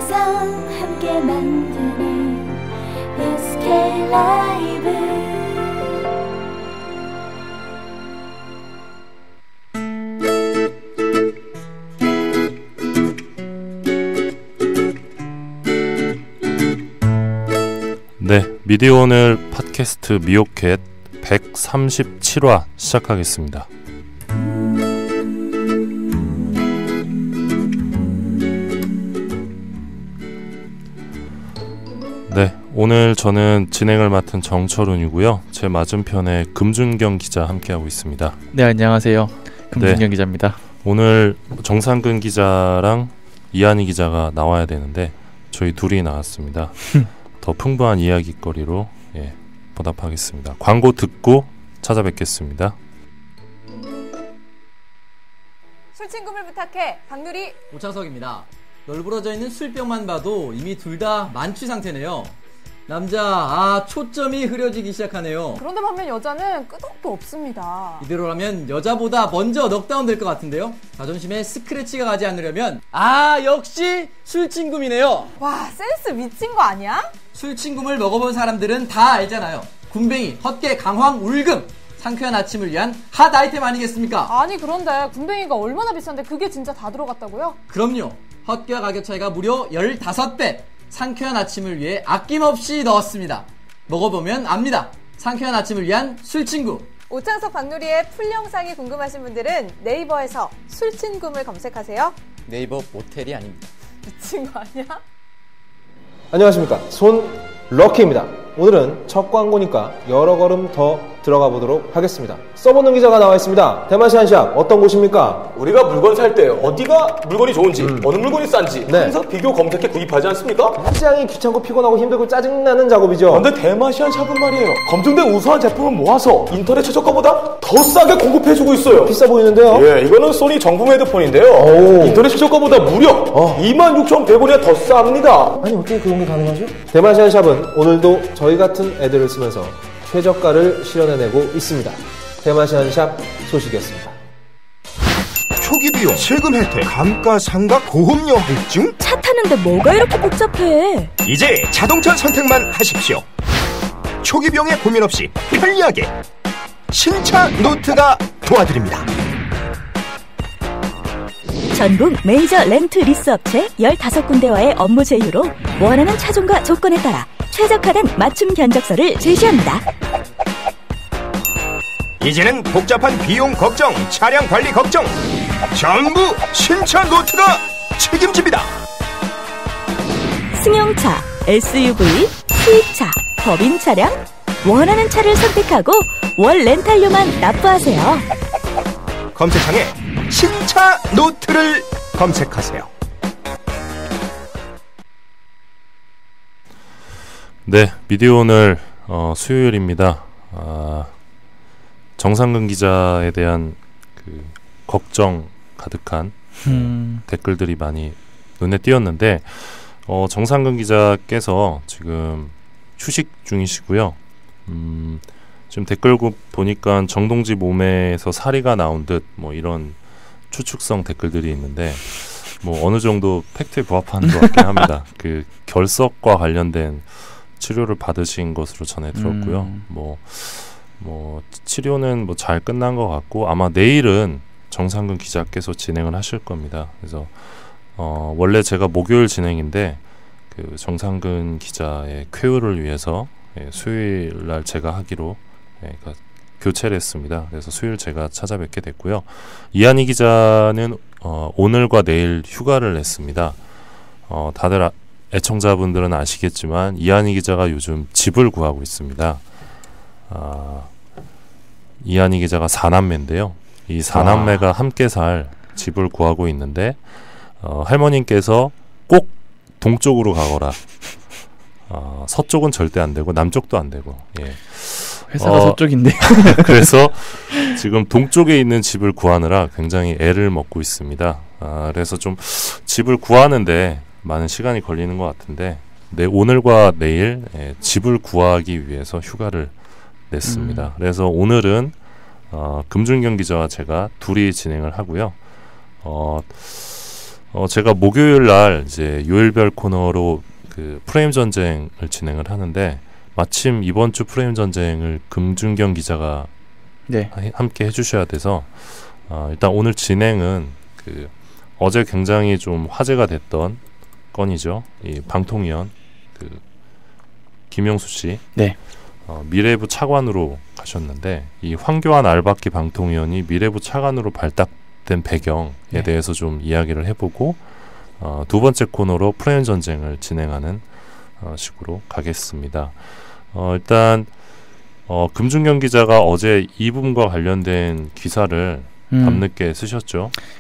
항상 함께 만드는 SK 라이브. 네, 미디어오늘 팟캐스트 미오캣 137화 시작하겠습니다. 네, 오늘 저는 진행을 맡은 정철훈이고요. 제 맞은편에 금준경 기자 함께하고 있습니다. 네, 안녕하세요. 금준경 기자입니다. 오늘 정상근 기자랑 이한희 기자가 나와야 되는데 저희 둘이 나왔습니다. 더 풍부한 이야기거리로 보답하겠습니다. 광고 듣고 찾아뵙겠습니다. 술친구를 부탁해. 박누리 오창석입니다. 널브러져 있는 술병만 봐도 이미 둘 다 만취 상태네요. 남자, 초점이 흐려지기 시작하네요. 그런데 반면 여자는 끄덕도 없습니다. 이대로라면 여자보다 먼저 넉다운 될 것 같은데요. 자존심에 스크래치가 가지 않으려면 역시 술친구이네요. 와, 센스 미친 거 아니야? 술친구를 먹어본 사람들은 다 알잖아요. 군뱅이, 헛개, 강황, 울금. 상쾌한 아침을 위한 핫 아이템 아니겠습니까? 아니 그런데 군뱅이가 얼마나 비싼데 그게 진짜 다 들어갔다고요? 그럼요. 헛개와 가격 차이가 무려 15배. 상쾌한 아침을 위해 아낌없이 넣었습니다. 먹어보면 압니다. 상쾌한 아침을 위한 술친구. 오창석 박누리의 풀 영상이 궁금하신 분들은 네이버에서 술친구를 검색하세요. 네이버 모텔이 아닙니다. 미친 거 아니야? 안녕하십니까, 손럭키입니다. 오늘은 첫 광고니까 여러 걸음 더 들어가 보도록 하겠습니다. 써보는 기자가 나와 있습니다. 대마시안샵 어떤 곳입니까? 우리가 물건 살 때 어디가 물건이 좋은지 어느 물건이 싼지 항상 비교 검색해 구입하지 않습니까? 굉장히 귀찮고 피곤하고 힘들고 짜증나는 작업이죠. 근데 대마시안샵은 말이에요, 검증된 우수한 제품을 모아서 인터넷 최저가보다 더 싸게 공급해주고 있어요. 비싸 보이는데요? 예, 이거는 소니 정품 헤드폰인데요. 인터넷 최저가보다 무려 26,100원이나 더 쌉니다. 아니 어떻게 그런 게 가능하죠? 대마시안샵은 오늘도 저희 같은 애들을 쓰면서 최저가를 실현해내고 있습니다. 대마시안샵 소식이었습니다. 초기 비용, 세금 혜택, 감가상각, 보험료 할증? 차 타는데 뭐가 이렇게 복잡해? 이제 자동차 선택만 하십시오. 초기 비용에 고민 없이 편리하게 신차 노트가 도와드립니다. 전국 메이저 렌트 리스 업체 15군데와의 업무 제휴로 원하는 차종과 조건에 따라 최적화된 맞춤 견적서를 제시합니다. 이제는 복잡한 비용 걱정, 차량 관리 걱정 전부 신차 노트가 책임집니다. 승용차, SUV, 수입차, 법인 차량 원하는 차를 선택하고 월 렌탈료만 납부하세요. 검색창에 신차 노트를 검색하세요. 네, 미디어오늘 수요일입니다. 정상근 기자에 대한 그 걱정 가득한 댓글들이 많이 눈에 띄었는데 정상근 기자께서 지금 휴식 중이시고요. 지금 댓글 보니까 정동지 몸에서 사리가 나온 듯 뭐 이런 추측성 댓글들이 있는데 뭐 어느 정도 팩트에 부합하는 것 같긴 합니다. 그 결석과 관련된 치료를 받으신 것으로 전해 들었고요. 뭐 치료는 뭐 잘 끝난 것 같고 아마 내일은 정상근 기자께서 진행을 하실 겁니다. 그래서 원래 제가 목요일 진행인데 그 정상근 기자의 쾌유를 위해서 수요일 날 제가 하기로 그러니까 교체를 했습니다. 그래서 수요일 제가 찾아뵙게 됐고요. 이한희 기자는 오늘과 내일 휴가를 냈습니다. 다들 애청자분들은 아시겠지만 이한희 기자가 요즘 집을 구하고 있습니다. 이한희 기자가 4남매인데요. 이 4남매가 함께 살 집을 구하고 있는데 할머님께서 꼭 동쪽으로 가거라. 서쪽은 절대 안 되고 남쪽도 안 되고. 예. 회사가 서쪽인데. 그래서 지금 동쪽에 있는 집을 구하느라 굉장히 애를 먹고 있습니다. 그래서 좀 집을 구하는데 많은 시간이 걸리는 것 같은데 오늘과 내일 집을 구하기 위해서 휴가를 냈습니다. 그래서 오늘은 금준경 기자와 제가 둘이 진행을 하고요. 제가 목요일 날 이제 요일별 코너로 그 프레임 전쟁을 진행을 하는데 마침 이번 주 프레임 전쟁을 금준경 기자가 네. 함께 해주셔야 돼서 일단 오늘 진행은 그 어제 굉장히 좀 화제가 됐던 건이죠. 이 방통위원 그 김용수 씨, 네. 미래부 차관으로 가셨는데 이 황교안 알박기 방통위원이 미래부 차관으로 발탁된 배경에 네. 대해서 좀 이야기를 해보고 두 번째 코너로 프레임 전쟁을 진행하는 식으로 가겠습니다. 일단 금준경 기자가 어제 이 부분과 관련된 기사를 밤늦게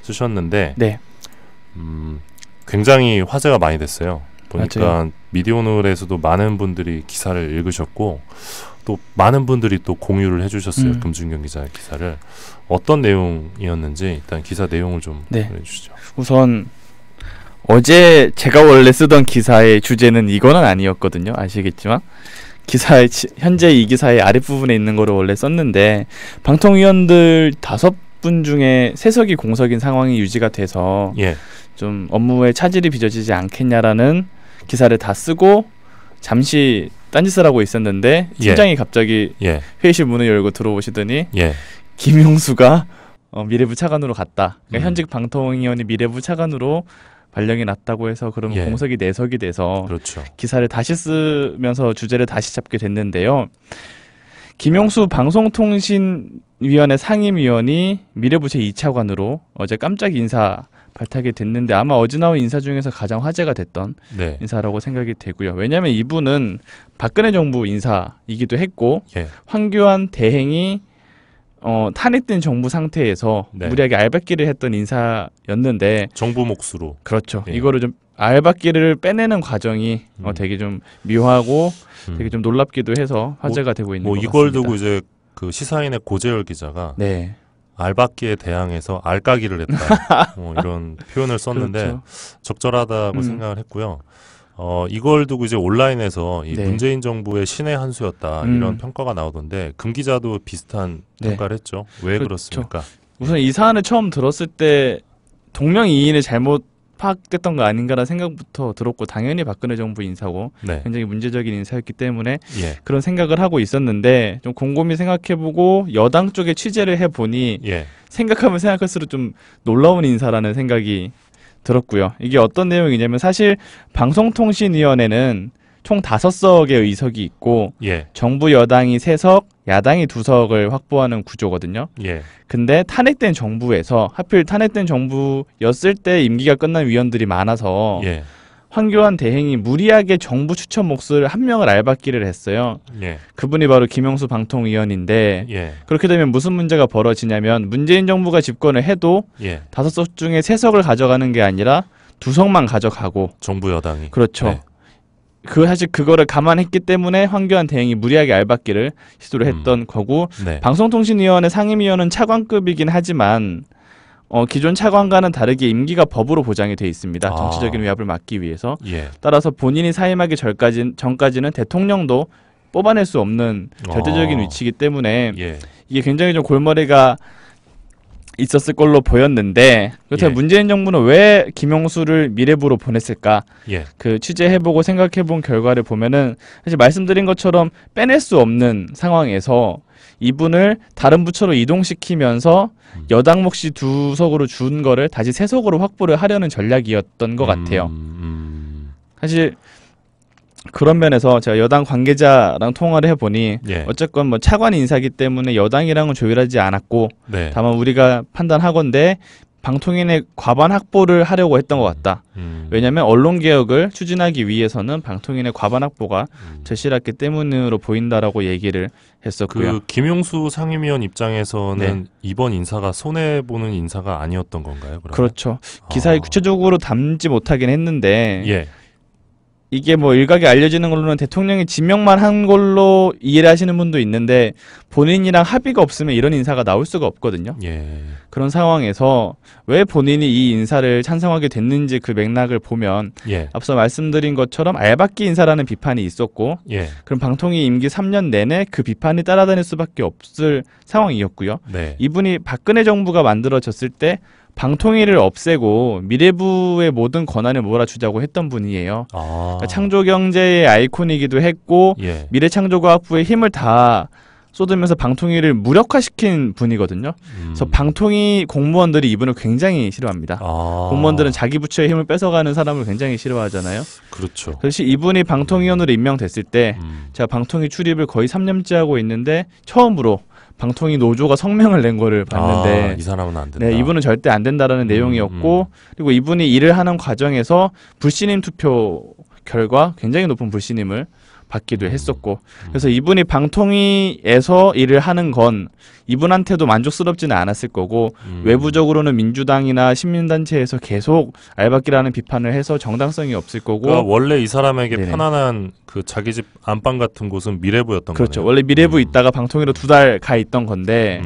쓰셨는데 네. 굉장히 화제가 많이 됐어요. 보니까 맞아요. 미디어오늘에서도 많은 분들이 기사를 읽으셨고 또 많은 분들이 또 공유를 해주셨어요. 금준경 기자의 기사를. 어떤 내용이었는지 일단 기사 내용을 좀 보내주시죠. 우선 어제 제가 원래 쓰던 기사의 주제는 이거는 아니었거든요. 아시겠지만 기사의 현재 이 기사의 아랫부분에 있는 거를 원래 썼는데 방통위원들 5분 중에 3석이 공석인 상황이 유지가 돼서 좀 업무에 차질이 빚어지지 않겠냐라는 기사를 다 쓰고 잠시 딴짓을 하고 있었는데 팀장이 갑자기 회의실 문을 열고 들어오시더니 김용수가 미래부 차관으로 갔다. 그러니까 현직 방통위원이 미래부 차관으로 발령이 났다고 해서 그러면 공석이 4석이 돼서 기사를 다시 쓰면서 주제를 다시 잡게 됐는데요. 김용수 방송통신위원회 상임위원이 미래부 제2차관으로 어제 깜짝 인사 발탁이 됐는데 아마 어제 나온 인사 중에서 가장 화제가 됐던 인사라고 생각이 되고요. 왜냐하면 이분은 박근혜 정부 인사이기도 했고 황교안 대행이 탄핵된 정부 상태에서 무리하게 알박기를 했던 인사였는데 정부 몫으로 그렇죠. 이거를 좀 알박기를 빼내는 과정이 되게 좀 묘하고 되게 좀 놀랍기도 해서 화제가 되고 있는 것 같습니다. 이걸 두고 이제 그 시사인의 고재열 기자가 알박기에 대항해서 알까기를 했다 이런 표현을 썼는데 적절하다고 생각을 했고요. 이걸 두고 이제 온라인에서 이 문재인 정부의 신의 한 수였다 이런 평가가 나오던데 금 기자도 비슷한 평가를 했죠. 왜 그렇습니까? 우선 이 사안을 처음 들었을 때 동명이인의 잘못 파악됐던 거 아닌가라는 생각부터 들었고 당연히 박근혜 정부 인사고 굉장히 문제적인 인사였기 때문에 그런 생각을 하고 있었는데 좀 곰곰이 생각해보고 여당 쪽에 취재를 해보니 생각하면 생각할수록 좀 놀라운 인사라는 생각이 들었고요. 이게 어떤 내용이냐면 사실 방송통신위원회는 총 5석의 의석이 있고 정부 여당이 3석, 야당이 2석을 확보하는 구조거든요. 근데 탄핵된 정부에서 하필 탄핵된 정부였을 때 임기가 끝난 위원들이 많아서 황교안 대행이 무리하게 정부 추천 몫을 한 명을 알박기를 했어요. 그분이 바로 김용수 방통위원인데 그렇게 되면 무슨 문제가 벌어지냐면 문재인 정부가 집권을 해도 5석 중에 3석을 가져가는 게 아니라 2석만 가져가고 정부 여당이 그렇죠. 사실 그거를 감안했기 때문에 황교안 대행이 무리하게 알박기를 시도를 했던 거고 방송통신위원회 상임위원은 차관급이긴 하지만 기존 차관과는 다르게 임기가 법으로 보장이 돼 있습니다. 정치적인 위압을 막기 위해서. 따라서 본인이 사임하기 전까지는 대통령도 뽑아낼 수 없는 절대적인 위치이기 때문에 이게 굉장히 좀 골머리가 있었을 걸로 보였는데 그렇다면 문재인 정부는 왜 김용수를 미래부로 보냈을까? 그 취재해보고 생각해본 결과를 보면은 사실 말씀드린 것처럼 빼낼 수 없는 상황에서 이분을 다른 부처로 이동시키면서 여당 몫이 2석으로 준 거를 다시 3석으로 확보를 하려는 전략이었던 것 같아요. 사실 그런 면에서 제가 여당 관계자랑 통화를 해보니 어쨌건 뭐 차관 인사기 때문에 여당이랑은 조율하지 않았고 다만 우리가 판단하건대 방통위의 과반 확보를 하려고 했던 것 같다. 왜냐하면 언론개혁을 추진하기 위해서는 방통위의 과반 확보가 절실했기 때문으로 보인다라고 얘기를 했었고요. 그 김용수 상임위원 입장에서는 이번 인사가 손해보는 인사가 아니었던 건가요? 그러면? 그렇죠. 기사에 구체적으로 담지 못하긴 했는데 이게 뭐 일각에 알려지는 걸로는 대통령이 지명만 한 걸로 이해를 하시는 분도 있는데 본인이랑 합의가 없으면 이런 인사가 나올 수가 없거든요. 그런 상황에서 왜 본인이 이 인사를 찬성하게 됐는지 그 맥락을 보면 앞서 말씀드린 것처럼 알박기 인사라는 비판이 있었고 그럼 방통위 임기 3년 내내 그 비판이 따라다닐 수밖에 없을 상황이었고요. 이분이 박근혜 정부가 만들어졌을 때 방통위를 없애고 미래부의 모든 권한을 몰아주자고 했던 분이에요. 그러니까 창조경제의 아이콘이기도 했고 예. 미래창조과학부의 힘을 다 쏟으면서 방통위를 무력화시킨 분이거든요. 그래서 방통위 공무원들이 이분을 굉장히 싫어합니다. 공무원들은 자기 부처의 힘을 뺏어가는 사람을 굉장히 싫어하잖아요. 그렇죠. 그래서 이분이 방통위원으로 임명됐을 때 제가 방통위 출입을 거의 3년째 하고 있는데 처음으로 방통위 노조가 성명을 낸 거를 봤는데 이 사람은 안 된다. 네, 이분은 절대 안 된다라는 내용이었고 그리고 이분이 일을 하는 과정에서 불신임 투표 결과 굉장히 높은 불신임을 받기도 했었고 그래서 이분이 방통위에서 일을 하는 건 이분한테도 만족스럽지는 않았을 거고 외부적으로는 민주당이나 시민단체에서 계속 알박기라는 비판을 해서 정당성이 없을 거고 그러니까 원래 이 사람에게 네네. 편안한 그 자기 집 안방 같은 곳은 미래부였던 그렇죠. 거네요. 원래 미래부 있다가 방통위로 2달 가 있던 건데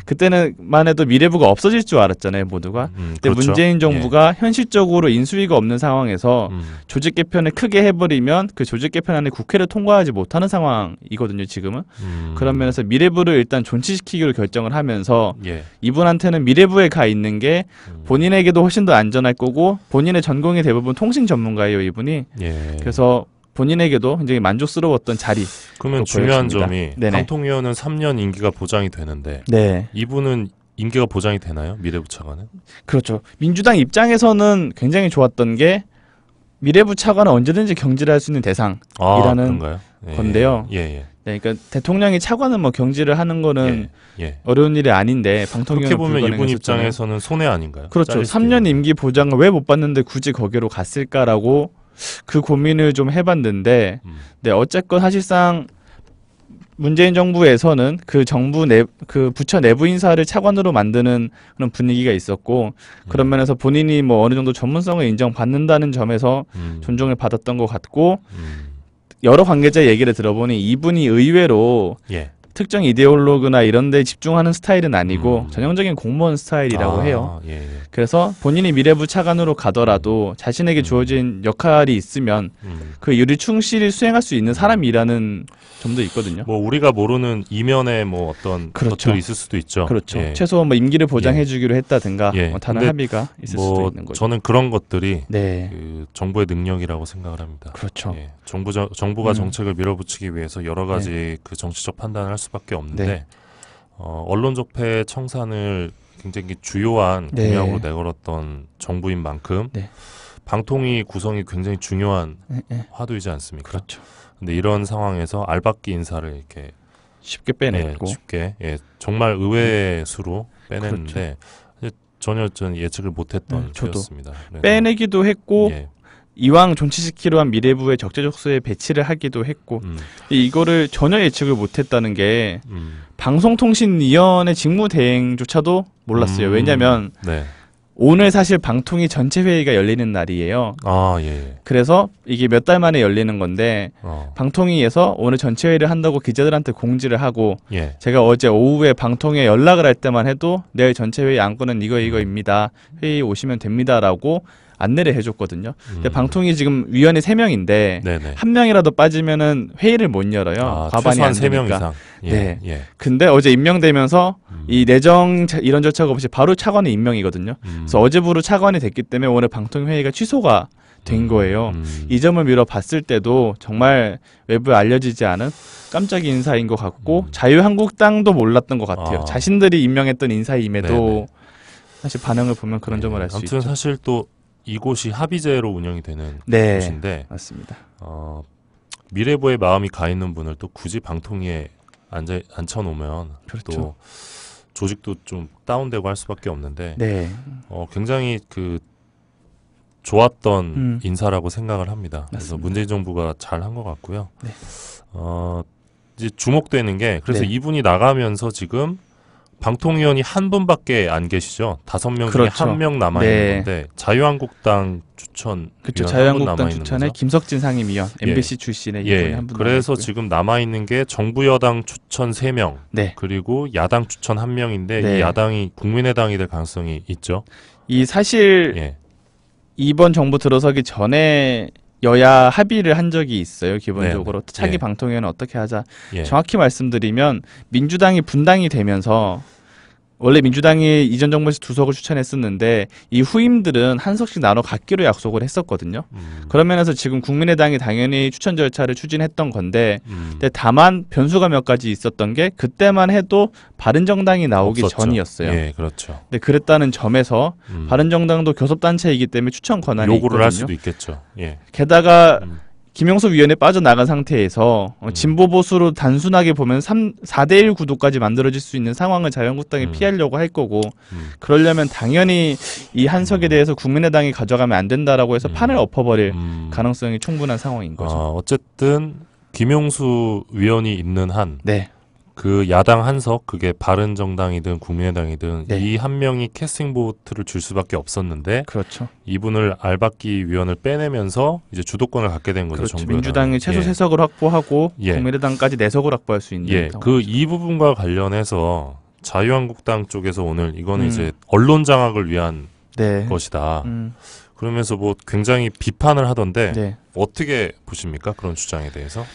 그때는만 해도 미래부가 없어질 줄 알았잖아요, 모두가. 근데 그렇죠. 문재인 정부가 현실적으로 인수위가 없는 상황에서 조직 개편을 크게 해버리면 그 조직 개편안에 국회를 통과하지 못하는 상황이거든요, 지금은. 그런 면에서 미래부를 일단 존치시키기로 결정을 하면서 예. 이분한테는 미래부에 가 있는 게 본인에게도 훨씬 더 안전할 거고 본인의 전공이 대부분 통신 전문가예요, 이분이. 예. 그래서 본인에게도 굉장히 만족스러웠던 자리. 그러면 중요한 점이 네네. 방통위원은 3년 임기가 보장이 되는데 네. 이분은 임기가 보장이 되나요? 미래부 차관은? 그렇죠. 민주당 입장에서는 굉장히 좋았던 게 미래부 차관은 언제든지 경질할 수 있는 대상이라는 건데요. 예, 예. 네, 그러니까 대통령이 차관은 뭐 경질을 하는 거는 예. 어려운 일이 아닌데 방통위원은 그렇게 보면 이분 불가능했었잖아요. 입장에서는 손해 아닌가요? 그렇죠. 3년 임기 보장을 왜 못 받는데 굳이 거기로 갔을까라고 그 고민을 좀 해봤는데, 네, 어쨌건 사실상 문재인 정부에서는 그 정부 그 부처 내부 인사를 차관으로 만드는 그런 분위기가 있었고, 그런 면에서 본인이 뭐 어느 정도 전문성을 인정받는다는 점에서 존중을 받았던 것 같고, 여러 관계자 얘기를 들어보니 이분이 의외로 특정 이데올로그나 이런 데 집중하는 스타일은 아니고 전형적인 공무원 스타일이라고 해요. 예. 그래서 본인이 미래부 차관으로 가더라도 자신에게 주어진 역할이 있으면 그 일을 충실히 수행할 수 있는 사람이라는 점도 있거든요. 뭐 우리가 모르는 이면에 뭐 어떤 것들이 있을 수도 있죠. 그렇죠. 예. 최소한 뭐 임기를 보장해주기로 했다든가 뭐 다른 합의가 있을 뭐 수도 있는 거죠. 저는 그런 것들이 네. 그 정부의 능력이라고 생각을 합니다. 그렇죠. 예. 정부가 정책을 밀어붙이기 위해서 여러 가지 그 정치적 판단을 할 수밖에 없는데 언론 적폐 청산을 굉장히 주요한 공약으로 내걸었던 정부인 만큼 방통위 구성이 굉장히 중요한 화두이지 않습니까? 그렇죠. 근데 이런 상황에서 알박기 인사를 이렇게 쉽게 빼냈고 쉽게 정말 의외의 수로 빼냈는데 전혀 예측을 못했던 수였습니다. 빼내기도 했고 이왕 존치시키려 한 미래부의 적재적소에 배치를 하기도 했고 이거를 전혀 예측을 못했다는 게 방송통신위원회 직무대행조차도 몰랐어요. 왜냐하면 오늘 사실 방통위 전체 회의가 열리는 날이에요. 그래서 이게 몇 달 만에 열리는 건데 방통위에서 오늘 전체 회의를 한다고 기자들한테 공지를 하고 제가 어제 오후에 방통위에 연락을 할 때만 해도 내일 전체 회의 안건은 이거입니다. 회의 오시면 됩니다라고 안내를 해줬거든요. 근데 방통위 지금 위원이 3명인데 한 명이라도 빠지면은 회의를 못 열어요. 과반이 안 되니까. 3명 이상. 근데 어제 임명되면서 이 내정 이런 절차가 없이 바로 차관이 임명이거든요. 그래서 어제부로 차관이 됐기 때문에 오늘 방통위 회의가 취소가 된 거예요. 이 점을 미뤄봤을 때도 정말 외부에 알려지지 않은 깜짝 인사인 것 같고 자유한국당도 몰랐던 것 같아요. 자신들이 임명했던 인사임에도 사실 반응을 보면 그런 점을 알 수 있죠. 아무튼 사실 또 이곳이 합의제로 운영이 되는 곳인데 맞습니다. 미래부의 마음이 가 있는 분을 또 굳이 방통위에 앉혀놓으면 또 조직도 좀 다운되고 할 수밖에 없는데 굉장히 그 좋았던 인사라고 생각을 합니다. 맞습니다. 그래서 문재인 정부가 잘한 것 같고요. 이제 주목되는 게 그래서 이분이 나가면서 지금 방통위원이 한 분밖에 안 계시죠. 5명 중에 1명 남아 있는 건데 자유한국당 추천 자유한국당 추천의 김석진 상임위원 MBC 출신의 이분이 한 분. 그래서 지금 남아 있는 게 정부 여당 추천 3명 그리고 야당 추천 1명인데 이 야당이 국민의당이 될 가능성이 있죠. 이 사실 이번 정부 들어서기 전에 여야 합의를 한 적이 있어요. 기본적으로 차기 방통위원은 어떻게 하자. 정확히 말씀드리면 민주당이 분당이 되면서 원래 민주당이 이전 정부에서 2석을 추천했었는데 이 후임들은 1석씩 나눠 갖기로 약속을 했었거든요. 그런 면에서 지금 국민의당이 당연히 추천 절차를 추진했던 건데 근데 다만 변수가 몇 가지 있었던 게 그때만 해도 바른정당이 나오기 없었죠. 전이었어요. 예, 그렇죠. 근데 그랬다는 점에서 바른정당도 교섭단체이기 때문에 추천 권한이 요구를 있거든요. 할 수도 있겠죠. 예. 게다가 김영수 위원회 빠져나간 상태에서 진보 보수로 단순하게 보면 4대1 구도까지 만들어질 수 있는 상황을 자유한국당이 피하려고 할 거고 그러려면 당연히 이 한석에 대해서 국민의당이 가져가면 안 된다라고 해서 판을 엎어버릴 가능성이 충분한 상황인 거죠. 어쨌든 김영수 위원이 있는 한 네. 그 야당 한석, 그게 바른정당이든 국민의당이든 네. 이 한 명이 캐스팅 보트를 줄 수밖에 없었는데 그렇죠. 이분을 알박기 위원을 빼내면서 이제 주도권을 갖게 된 거죠. 그렇죠. 정부 민주당이 최소 예. 3석을 확보하고 예. 국민의당까지 4석을 확보할 수 있는 예, 그 이 부분과 관련해서 자유한국당 쪽에서 오늘 이거는 이제 언론 장악을 위한 네. 것이다. 그러면서 뭐 굉장히 비판을 하던데 네. 어떻게 보십니까? 그런 주장에 대해서?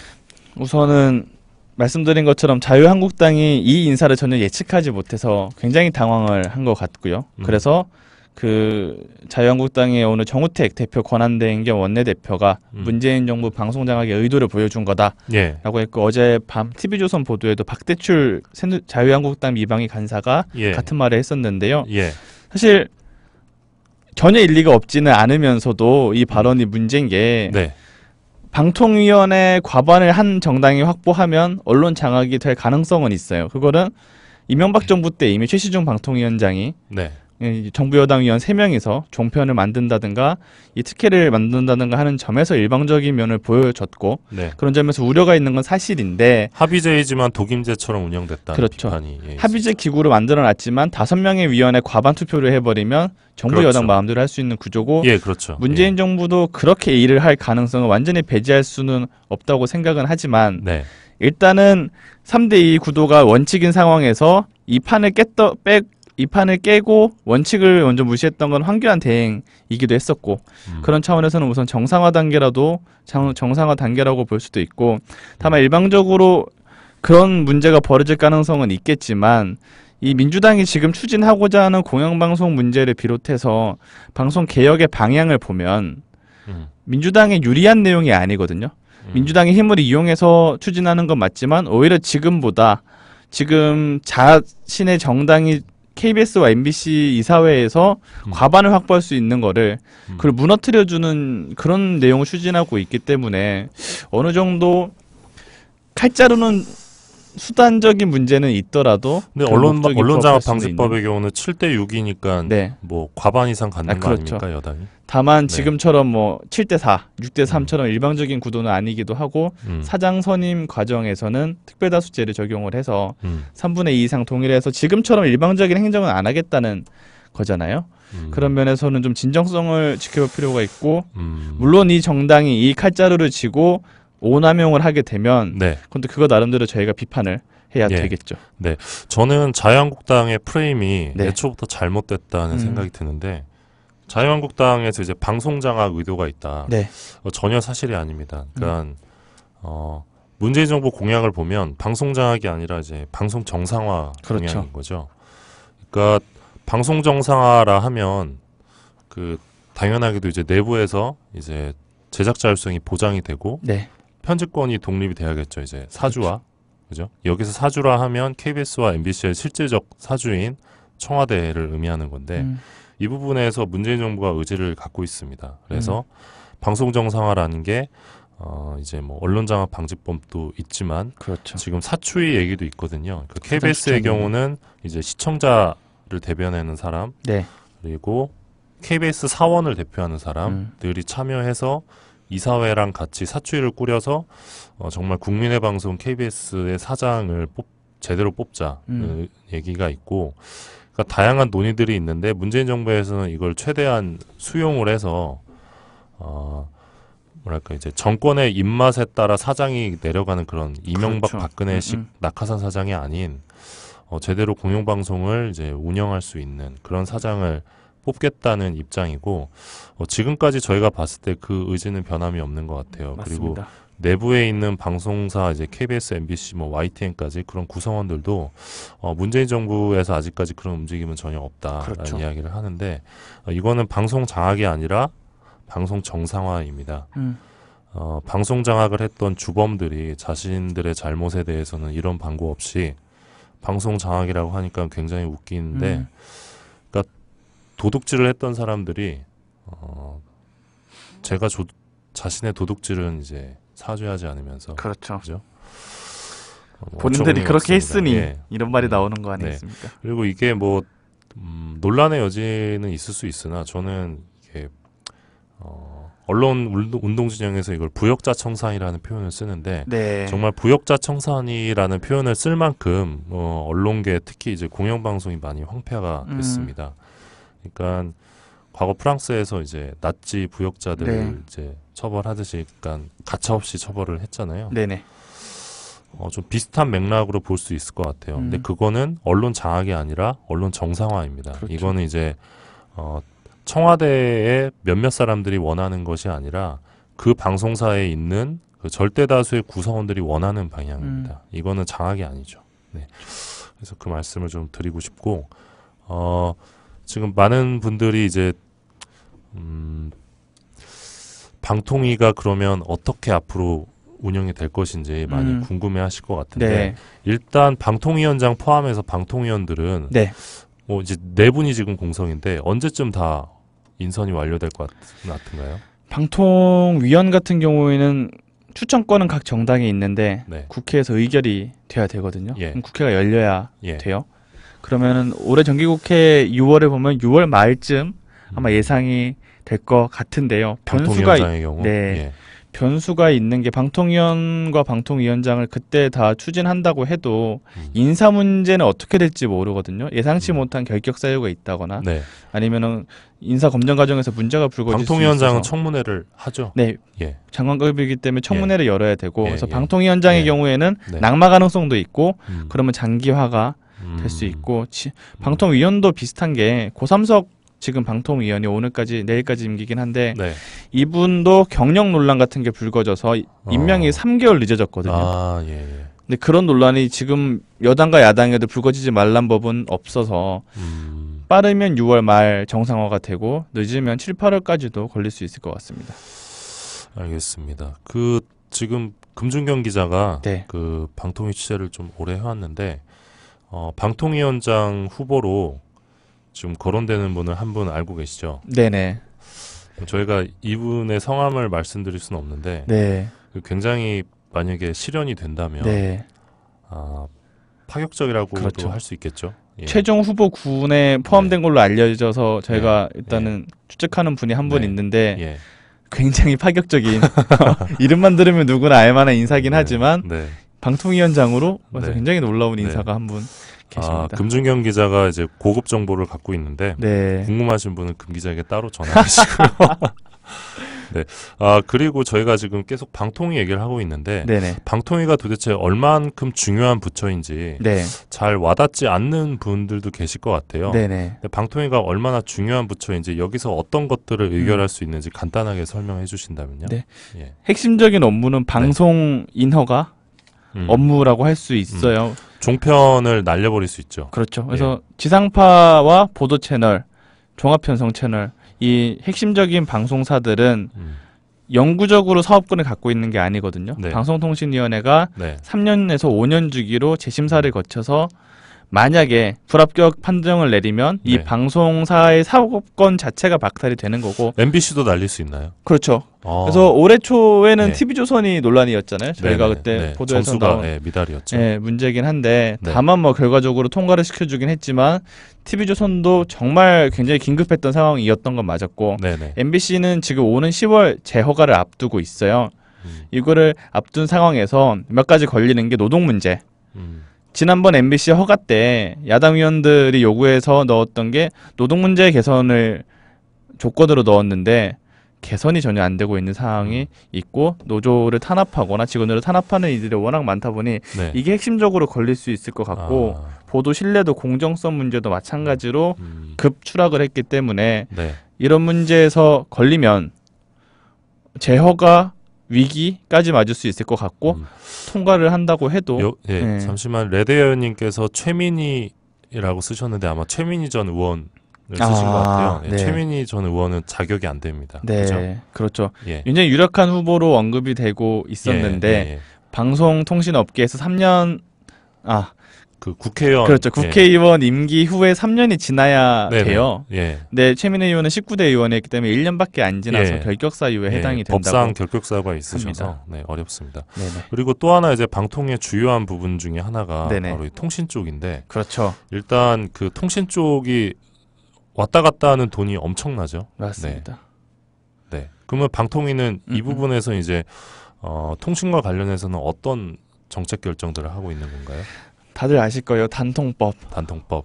우선은 말씀드린 것처럼 자유한국당이 이 인사를 전혀 예측하지 못해서 굉장히 당황을 한 것 같고요. 그래서 그 자유한국당의 오늘 정우택 대표 권한대행 겸 원내대표가 문재인 정부 방송 장악의 의도를 보여준 거다라고 예. 했고 어제 밤 TV조선 보도에도 박대출 자유한국당 미방위 간사가 예. 같은 말을 했었는데요. 예. 사실 전혀 일리가 없지는 않으면서도 이 발언이 문제인 게 네. 방통위원회 과반을 한 정당이 확보하면 언론 장악이 될 가능성은 있어요. 그거는 이명박 정부 때 이미 최시중 방통위원장이 네. 정부 여당 위원 3명이서 종편을 만든다든가 이 특혜를 만든다든가 하는 점에서 일방적인 면을 보여줬고 네. 그런 점에서 우려가 있는 건 사실인데 합의제이지만 독임제처럼 운영됐다는 그렇죠. 비판이 예, 합의제 기구로 만들어놨지만 5명의 위원회 과반 투표를 해버리면 정부 그렇죠. 여당 마음대로 할 수 있는 구조고 예, 그렇죠. 문재인 예. 정부도 그렇게 일을 할 가능성을 완전히 배제할 수는 없다고 생각은 하지만 네. 일단은 3대2 구도가 원칙인 상황에서 이 판을 깨고 원칙을 먼저 무시했던 건 황교안 대행이기도 했었고 그런 차원에서는 우선 정상화 단계라고 볼 수도 있고 다만 일방적으로 그런 문제가 벌어질 가능성은 있겠지만 이 민주당이 지금 추진하고자 하는 공영방송 문제를 비롯해서 방송 개혁의 방향을 보면 민주당에 유리한 내용이 아니거든요. 민주당의 힘을 이용해서 추진하는 건 맞지만 오히려 지금보다 지금 자신의 정당이 KBS와 MBC 이사회에서 과반을 확보할 수 있는 거를 그걸 무너뜨려주는 그런 내용을 추진하고 있기 때문에 어느 정도 칼자루는 수단적인 문제는 있더라도 근데 언론장악방지법의 경우는 7대6이니까 네. 뭐 과반 이상 갖는 거 그렇죠. 아닙니까 여당이? 다만 네. 지금처럼 뭐 7대4, 6대3처럼 일방적인 구도는 아니기도 하고 사장 선임 과정에서는 특별다수제를 적용을 해서 3분의 2 이상 동일해서 지금처럼 일방적인 행정은 안 하겠다는 거잖아요. 그런 면에서는 좀 진정성을 지켜볼 필요가 있고 물론 이 정당이 이 칼자루를 쥐고 오남용을 하게 되면 네. 근데 그거 나름대로 저희가 비판을 해야 예. 되겠죠. 네, 저는 자유한국당의 프레임이 네. 애초부터 잘못됐다는 생각이 드는데 자유한국당에서 이제 방송장악 의도가 있다. 네. 전혀 사실이 아닙니다. 그러니까 문재인 정부 공약을 보면 방송장악이 아니라 이제 방송 정상화 그렇죠. 공약인 거죠. 그러니까 방송 정상화라 하면 그 당연하게도 이제 내부에서 이제 제작 자율성이 보장이 되고 네. 편집권이 독립이 돼야겠죠. 이제 사주와 그죠? 여기서 사주라 하면 KBS와 MBC의 실질적 사주인 청와대를 의미하는 건데 이 부분에서 문재인 정부가 의지를 갖고 있습니다. 그래서 방송 정상화라는 게 이제 뭐 언론장악 방지법도 있지만 그렇죠. 지금 사추위 얘기도 있거든요. 그 KBS의 경우는 이제 시청자를 대변하는 사람 네. 그리고 KBS 사원을 대표하는 사람들이 참여해서 이사회랑 같이 사추위를 꾸려서 정말 국민의 방송 KBS의 사장을 제대로 뽑자 얘기가 있고 그러니까 다양한 논의들이 있는데 문재인 정부에서는 이걸 최대한 수용을 해서 뭐랄까 이제 정권의 입맛에 따라 사장이 내려가는 그런 이명박 그렇죠. 박근혜식 낙하산 사장이 아닌 제대로 공영방송을 이제 운영할 수 있는 그런 사장을 뽑겠다는 입장이고 지금까지 저희가 봤을 때 그 의지는 변함이 없는 것 같아요. 맞습니다. 그리고 내부에 있는 방송사 이제 KBS, MBC, 뭐 YTN까지 그런 구성원들도 문재인 정부에서 아직까지 그런 움직임은 전혀 없다라는 그렇죠. 이야기를 하는데 이거는 방송 장악이 아니라 방송 정상화입니다. 방송 장악을 했던 주범들이 자신들의 잘못에 대해서는 이런 방구 없이 방송 장악이라고 하니까 굉장히 웃기는데 그러니까 도둑질을 했던 사람들이 제가 자신의 도둑질은 이제 사죄하지 않으면서 그렇죠. 그죠? 본인들이 그렇게 했으니 예. 이런 말이 나오는 거 아니겠습니까? 네. 그리고 이게 뭐 논란의 여지는 있을 수 있으나 저는 이게 언론 운동 진영에서 이걸 부역자 청산이라는 표현을 쓰는데 네. 정말 부역자 청산이라는 표현을 쓸 만큼 언론계 특히 이제 공영방송이 많이 황폐화가 됐습니다. 그러니까 과거 프랑스에서 이제 나치 부역자들을 네. 이제 처벌하듯이 그러니까 가차없이 처벌을 했잖아요. 네네. 좀 비슷한 맥락으로 볼 수 있을 것 같아요. 근데 그거는 언론 장악이 아니라 언론 정상화입니다. 그렇죠. 이거는 이제 청와대의 몇몇 사람들이 원하는 것이 아니라 그 방송사에 있는 그 절대 다수의 구성원들이 원하는 방향입니다. 이거는 장악이 아니죠. 네. 그래서 그 말씀을 좀 드리고 싶고 지금 많은 분들이 이제 방통위가 그러면 어떻게 앞으로 운영이 될 것인지 많이 궁금해하실 것 같은데 네. 일단 방통위원장 포함해서 방통위원들은 네. 뭐 이제 4분이 지금 공석인데 언제쯤 다 인선이 완료될 것 같은가요? 방통위원 같은 경우에는 추천권은 각 정당에 있는데 네. 국회에서 의결이 돼야 되거든요. 예. 그럼 국회가 열려야 예. 돼요. 그러면은 올해 정기국회 6월에 보면 6월 말쯤 아마 예상이 될 것 같은데요. 방통위원장의 경우. 네. 예. 변수가 있는 게 방통위원과 방통위원장을 그때 다 추진한다고 해도 인사 문제는 어떻게 될지 모르거든요. 예상치 못한 결격 사유가 있다거나 네. 아니면은 인사 검증 과정에서 문제가 불거질 수 있어서 방통위원장은 청문회를 하죠. 네. 예. 장관급이기 때문에 청문회를 열어야 되고 예, 그래서 예. 방통위원장의 예. 경우에는 네. 낙마 가능성도 있고 그러면 장기화가 될 수 있고 방통위원도 비슷한 게 고삼석 지금 방통위원이 오늘까지 내일까지 임기긴 한데 네. 이분도 경력 논란 같은 게 불거져서 임명이 3개월 늦어졌거든요. 아, 예, 예. 근데 그런 논란이 지금 여당과 야당에도 불거지지 말란 법은 없어서 빠르면 6월 말 정상화가 되고 늦으면 7, 8월까지도 걸릴 수 있을 것 같습니다. 알겠습니다. 지금 금준경 기자가 네. 그 방통위 취재를 좀 오래 해왔는데 방통위원장 후보로 지금 거론되는 분을 한 분 알고 계시죠? 네네. 저희가 이분의 성함을 말씀드릴 수는 없는데 네. 굉장히 만약에 실현이 된다면 네. 파격적이라고도 그렇죠. 할 수 있겠죠. 예. 최종 후보 9군에 포함된 걸로 알려져서 저희가 네. 일단은 추측하는 분이 한 분 네. 있는데 예. 굉장히 파격적인 이름만 들으면 누구나 알만한 인사긴 하지만 네. 방통위원장으로 그래서 네. 굉장히 놀라운 네. 인사가 한 분 계십니다. 금준경 기자가 이제 고급 정보를 갖고 있는데 네. 궁금하신 분은 금 기자에게 따로 전화하시고요. 네. 그리고 저희가 지금 계속 방통위 얘기를 하고 있는데 네네. 방통위가 도대체 얼만큼 중요한 부처인지 네. 잘 와닿지 않는 분들도 계실 것 같아요. 네네. 근데 방통위가 얼마나 중요한 부처인지 여기서 어떤 것들을 의결할 수 있는지 간단하게 설명해 주신다면요. 네. 예. 핵심적인 업무는 방송 인허가 업무라고 할 수 있어요. 종편을 날려버릴 수 있죠. 그렇죠. 그래서 지상파와 보도 채널, 종합편성 채널 이 핵심적인 방송사들은 영구적으로 사업권을 갖고 있는 게 아니거든요. 네. 방송통신위원회가 네. 3년에서 5년 주기로 재심사를 거쳐서 만약에 불합격 판정을 내리면 이 네. 방송사의 사업권 자체가 박탈이 되는 거고 MBC도 날릴 수 있나요? 그렇죠. 그래서 올해 초에는 네. TV조선이 논란이었잖아요. 저희가 네네. 그때 네. 보도에서 점수가 나온 미달이었죠. 네, 문제긴 한데 네. 다만 뭐 결과적으로 통과를 시켜주긴 했지만 TV조선도 정말 굉장히 긴급했던 상황이었던 건 맞았고 네네. MBC는 지금 오는 10월 재허가를 앞두고 있어요. 이거를 앞둔 상황에서 몇 가지 걸리는 게 노동 문제. 지난번 MBC 허가 때 야당 의원들이 요구해서 넣었던 게 노동 문제 개선을 조건으로 넣었는데 개선이 전혀 안 되고 있는 상황이 있고 노조를 탄압하거나 직원들을 탄압하는 이들이 워낙 많다 보니 네. 이게 핵심적으로 걸릴 수 있을 것 같고 보도 신뢰도 공정성 문제도 마찬가지로 급 추락을 했기 때문에 네. 이런 문제에서 걸리면 재허가 위기까지 맞을 수 있을 것 같고 통과를 한다고 해도 잠시만 레드웨어님께서 최민희라고 쓰셨는데 아마 최민희 전 의원을 쓰신 것 같아요. 네. 최민희 전 의원은 자격이 안 됩니다. 네, 그렇죠. 굉장히 유력한 후보로 언급이 되고 있었는데 방송통신업계에서 3년 그 국회의원 그렇죠. 국회의원 임기 후에 3년이 지나야 돼요. 근데 최민희 의원은 19대 의원이었기 때문에 1년밖에 안 지나서 결격사 이후에 해당이 된다고 법상 결격사가 있으셔서 어렵습니다. 그리고 또 하나 이제 방통위의 주요한 부분 중에 하나가 바로 이 통신 쪽인데 그렇죠. 일단 그 통신 쪽이 왔다 갔다 하는 돈이 엄청나죠. 맞습니다. 네. 그러면 방통위는 이 부분에서 이제 통신과 관련해서는 어떤 정책 결정들을 하고 있는 건가요? 다들 아실 거예요. 단통법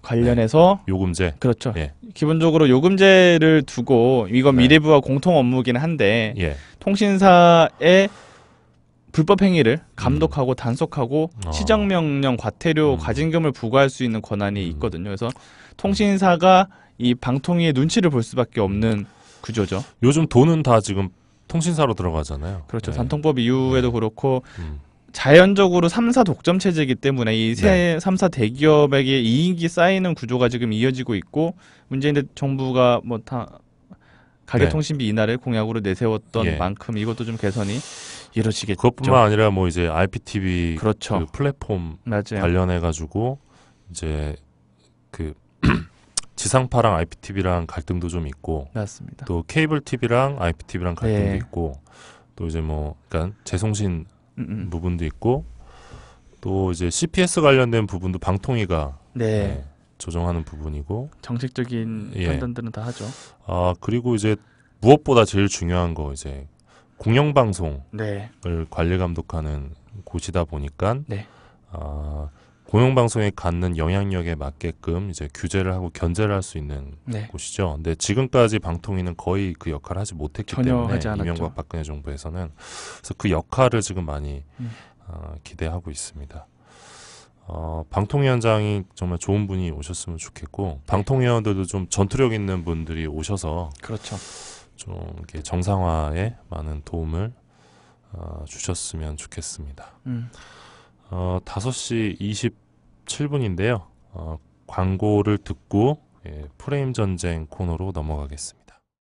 관련해서 요금제. 그렇죠. 기본적으로 요금제를 두고 이건 미래부와 공통 업무긴 한데 통신사의 불법 행위를 감독하고 단속하고 시정명령, 과태료, 과징금을 부과할 수 있는 권한이 있거든요. 그래서 통신사가 이 방통위의 눈치를 볼 수밖에 없는 구조죠. 요즘 돈은 다 지금 통신사로 들어가잖아요. 그렇죠. 단통법 이후에도 그렇고 자연적으로 3사 독점 체제이기 때문에 이 3사 대기업에게 이익이 쌓이는 구조가 지금 이어지고 있고 문재인 정부가 뭐 다 가계통신비 인하를 공약으로 내세웠던 만큼 이것도 좀 개선이 이루어지겠죠. 그것뿐만 아니라 뭐 이제 IPTV 그렇죠. 그 플랫폼 관련해 가지고 이제 그 지상파랑 IPTV랑 갈등도 좀 있고 맞습니다. 또 케이블 TV랑 IPTV랑 갈등도 있고 또 이제 뭐 그러니까 재송신 부분도 있고 또 이제 CPS 관련된 부분도 방통위가 조정하는 부분이고 정책적인 판단들은 다 하죠. 그리고 이제 무엇보다 제일 중요한 거 이제 공영방송을 관리 감독하는 곳이다 보니까 공영방송에 갖는 영향력에 맞게끔 이제 규제를 하고 견제를 할 수 있는 곳이죠. 근데 지금까지 방통위는 거의 그 역할을 하지 못했기 때문에 이명박 박근혜 정부에서는 그래서 그 역할을 지금 많이 기대하고 있습니다. 방통위원장이 정말 좋은 분이 오셨으면 좋겠고 방통위원들도 좀 전투력 있는 분들이 오셔서 좀 이렇게 정상화에 많은 도움을 주셨으면 좋겠습니다. 5시 27분인데요. 광고를 듣고 프레임 전쟁 코너로 넘어가겠습니다.